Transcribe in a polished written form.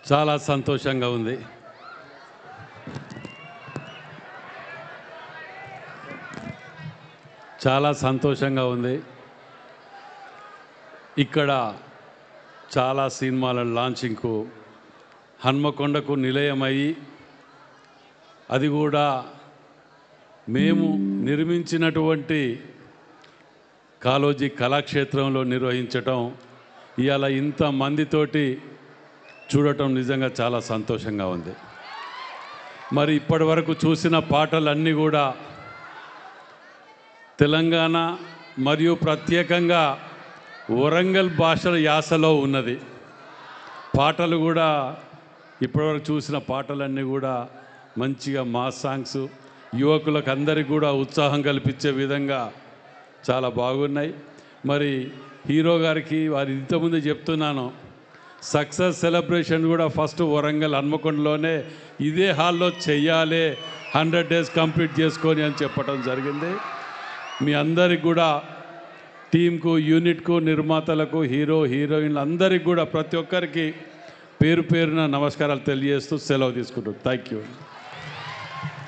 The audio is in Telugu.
చాలా సంతోషంగా ఉంది. చాలా సంతోషంగా ఉంది. ఇక్కడ చాలా సినిమాల లాంచింగ్కు హన్మకొండకు నిలయమయ్యి, అది కూడా మేము నిర్మించినటువంటి కాళోజీ కళాక్షేత్రంలో నిర్వహించటం, ఇవాళ ఇంతమందితోటి చూడటం నిజంగా చాలా సంతోషంగా ఉంది. మరి ఇప్పటి వరకు చూసిన పాటలన్నీ కూడా తెలంగాణ మరియు ప్రత్యేకంగా వరంగల్ భాషల యాసలో ఉన్నది. పాటలు కూడా ఇప్పటివరకు చూసిన పాటలన్నీ కూడా మంచిగా మాస్ సాంగ్స్, యువకులకు అందరికీ కూడా ఉత్సాహం కల్పించే విధంగా చాలా బాగున్నాయి. మరి హీరో గారికి వారి ఇంతకుముందు చెప్తున్నాను, సక్సెస్ సెలబ్రేషన్ కూడా ఫస్ట్ వరంగల్ హన్మకొండలోనే ఇదే హాల్లో చెయ్యాలి, 100 days కంప్లీట్ చేసుకొని అని చెప్పడం జరిగింది. మీ అందరికి కూడా, టీంకు, యూనిట్కు, నిర్మాతలకు, హీరో హీరోయిన్లు అందరికీ కూడా ప్రతి ఒక్కరికి పేరు పేరున నమస్కారాలు తెలియజేస్తూ సెలవు తీసుకుంటాం. Thank you.